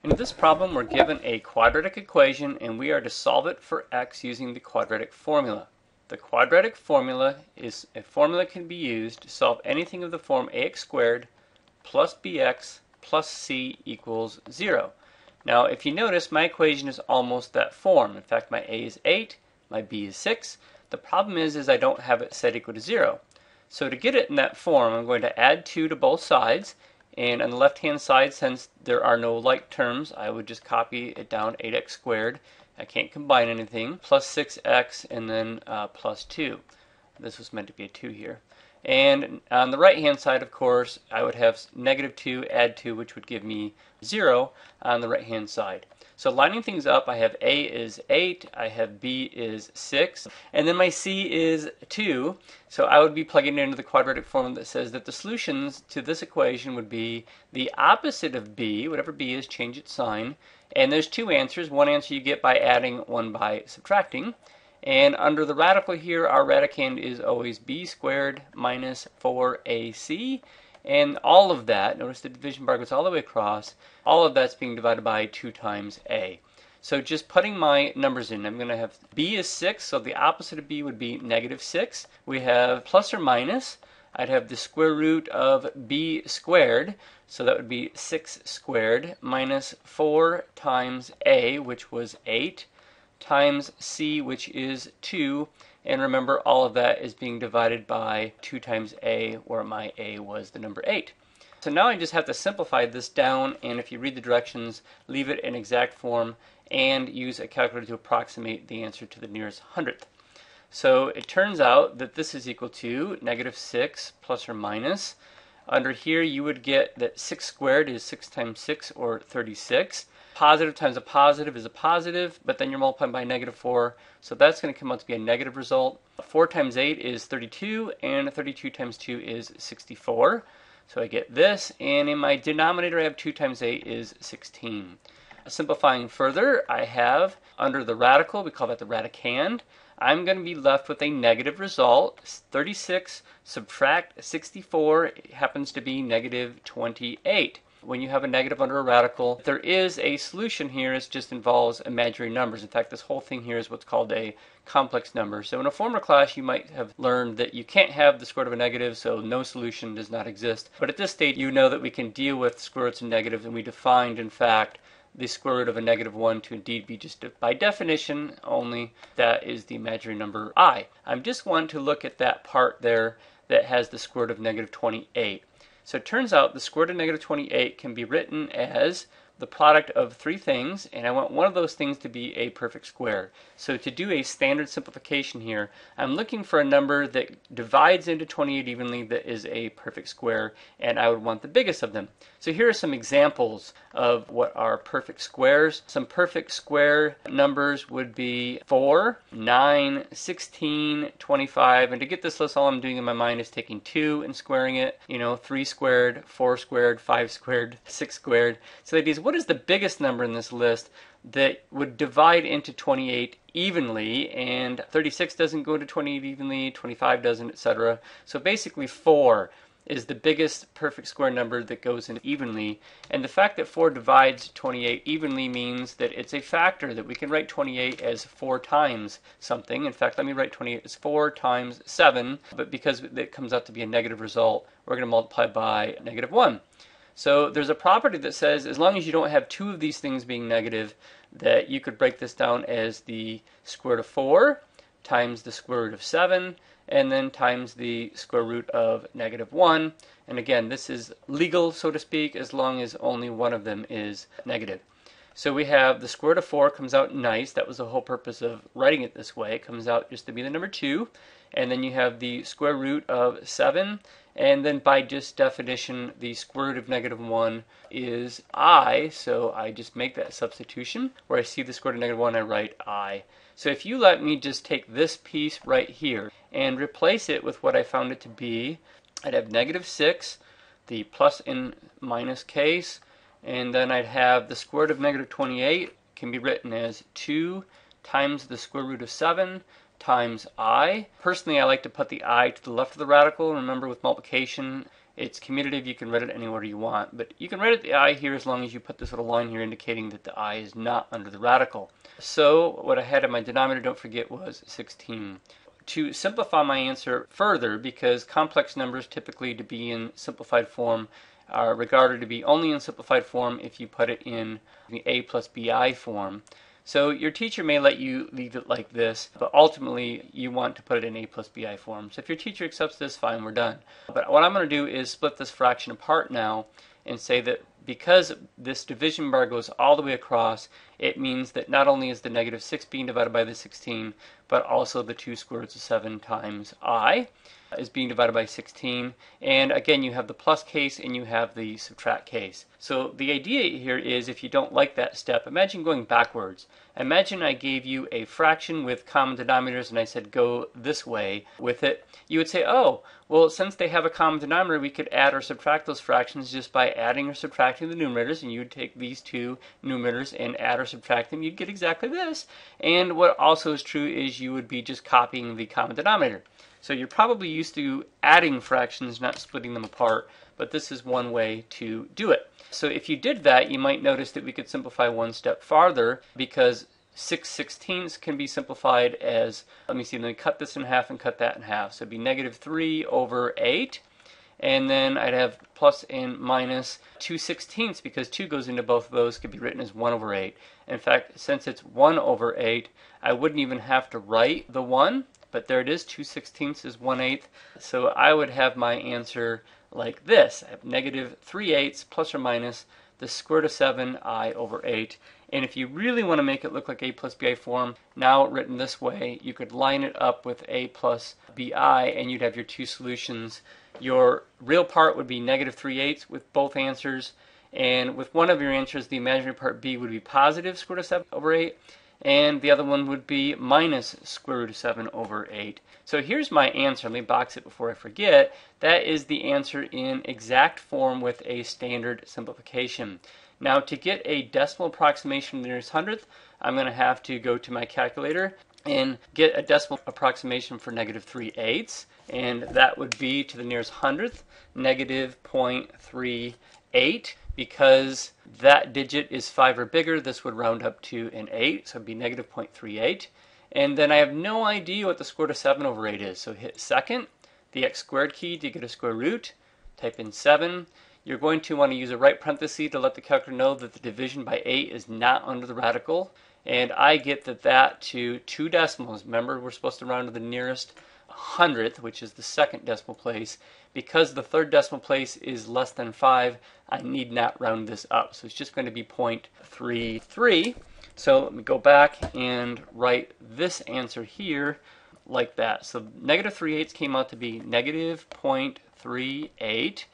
In this problem, we're given a quadratic equation and we are to solve it for x using the quadratic formula. The quadratic formula is a formula that can be used to solve anything of the form ax squared plus bx plus c equals 0. Now, if you notice, my equation is almost that form. In fact, my a is 8, my b is 6. The problem is I don't have it set equal to 0. So to get it in that form, I'm going to add 2 to both sides. And on the left-hand side, since there are no like terms, I would just copy it down 8x squared. I can't combine anything. Plus 6x and then plus 2. This was meant to be a 2 here. And on the right-hand side, of course, I would have negative 2, add 2, which would give me 0 on the right-hand side. So lining things up, I have A is 8, I have B is 6, and then my C is 2. So I would be plugging it into the quadratic formula that says that the solutions to this equation would be the opposite of B, whatever B is, change its sign. And there's two answers. One answer you get by adding, one by subtracting. And under the radical here, our radicand is always B squared minus 4AC. And all of that, notice the division bar goes all the way across, all of that's being divided by 2 times A. So just putting my numbers in, I'm going to have B is 6, so the opposite of B would be negative 6. We have plus or minus. I'd have the square root of B squared, so that would be 6 squared, minus 4 times A, which was 8, times C, which is 2. And remember, all of that is being divided by 2 times A, where my A was the number 8. So now I just have to simplify this down, and if you read the directions, leave it in exact form, and use a calculator to approximate the answer to the nearest hundredth. So it turns out that this is equal to negative 6 plus or minus. Under here, you would get that 6 squared is 6 times 6, or 36. Positive times a positive is a positive, but then you're multiplying by negative 4, so that's going to come out to be a negative result. 4 times 8 is 32, and 32 times 2 is 64. So I get this, and in my denominator I have 2 times 8 is 16. Simplifying further, I have under the radical, we call that the radicand, I'm going to be left with a negative result. 36 subtract 64 happens to be negative 28. When you have a negative under a radical, there is a solution here. It just involves imaginary numbers. In fact, this whole thing here is what's called a complex number. So in a former class, you might have learned that you can't have the square root of a negative, so no solution does not exist. But at this stage, you know that we can deal with square roots of negatives, and we defined, in fact, the square root of a negative 1 to indeed be just by definition only that is the imaginary number I. I just want to look at that part there that has the square root of negative 28. So it turns out the square root of negative 28 can be written as the product of 3 things, and I want one of those things to be a perfect square. So to do a standard simplification here, I'm looking for a number that divides into 28 evenly that is a perfect square, and I would want the biggest of them. So here are some examples of what are perfect squares. Some perfect square numbers would be 4, 9, 16, 25, and to get this list, all I'm doing in my mind is taking 2 and squaring it, 3 squared, 4 squared, 5 squared, 6 squared. So the idea is, what is the biggest number in this list that would divide into 28 evenly? And 36 doesn't go into 28 evenly, 25 doesn't, etc. So basically 4 is the biggest perfect square number that goes in evenly. And the fact that 4 divides 28 evenly means that it's a factor, that we can write 28 as 4 times something. In fact, let me write 28 as 4 times 7, but because it comes out to be a negative result, we're going to multiply by negative 1. So there's a property that says as long as you don't have 2 of these things being negative, that you could break this down as the square root of 4 times the square root of 7, and then times the square root of negative 1. And again, this is legal, so to speak, as long as only one of them is negative. So we have the square root of 4 comes out nice. That was the whole purpose of writing it this way. It comes out just to be the number 2. And then you have the square root of 7. And then by just definition, the square root of negative 1 is I. So I just make that substitution. Where I see the square root of negative 1, I write I. So if you let me just take this piece right here and replace it with what I found it to be, I'd have negative 6, the plus and minus case, and then I'd have the square root of negative 28 can be written as 2 times the square root of 7 times I. Personally, I like to put the I to the left of the radical. Remember, with multiplication, It's commutative, you can write it any order you want, but you can write it the I here as long as you put this little line here indicating that the I is not under the radical. So what I had in my denominator, don't forget, was 16. To simplify my answer further, because complex numbers typically to be in simplified form are regarded to be only in simplified form if you put it in the a plus bi form. So your teacher may let you leave it like this, but ultimately you want to put it in a plus bi form. So if your teacher accepts this, fine, we're done. But what I'm going to do is split this fraction apart now and say that because this division bar goes all the way across, it means that not only is the negative 6 being divided by the 16, but also the 2 square roots of 7 times I is being divided by 16. And again, you have the plus case and you have the subtract case. So the idea here is, if you don't like that step, imagine going backwards. Imagine I gave you a fraction with common denominators and I said go this way with it. You would say, oh, well, since they have a common denominator, we could add or subtract those fractions just by adding or subtracting the numerators, and you would take these two numerators and add or subtract them. You'd get exactly this. And what also is true is you would be just copying the common denominator. So you're probably used to adding fractions, not splitting them apart, but this is one way to do it. So if you did that, you might notice that we could simplify one step farther, because 6/16 can be simplified as, let me cut this in half and cut that in half. So it'd be negative 3 over 8. And then I'd have plus and minus 2/16, because 2 goes into both of those, could be written as 1 over 8. In fact, since it's 1 over 8, I wouldn't even have to write the 1, but there it is, 2/16 is 1/8. So I would have my answer like this. I have negative 3/8 plus or minus the square root of 7I over 8. And if you really want to make it look like a plus bi form, now written this way, you could line it up with a plus bi and you'd have your two solutions. Your real part would be negative 3/8 with both answers, and with one of your answers, the imaginary part b would be positive square root of 7 over 8, and the other one would be minus square root of 7 over 8. So here's my answer. Let me box it before I forget. That is the answer in exact form with a standard simplification. Now, to get a decimal approximation of the nearest hundredth, I'm going to have to go to my calculator and get a decimal approximation for negative 3/8, and that would be to the nearest hundredth, negative 0.38. Because that digit is 5 or bigger, this would round up to an 8, so it would be negative 0.38. And then I have no idea what the square root of 7 over 8 is, so hit second, the x squared key to get a square root, type in 7. You're going to want to use a right parenthesis to let the calculator know that the division by 8 is not under the radical. And I get that to 2 decimals. Remember, we're supposed to round to the nearest hundredth, which is the second decimal place. Because the third decimal place is less than 5, I need not round this up. So it's just going to be 0.33. So let me go back and write this answer here like that. So negative 3/8 came out to be negative 0.38.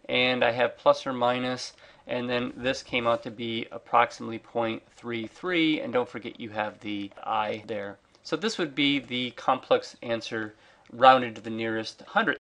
And I have plus or minus, and then this came out to be approximately 0.33, and don't forget you have the I there. So this would be the complex answer rounded to the nearest hundredth.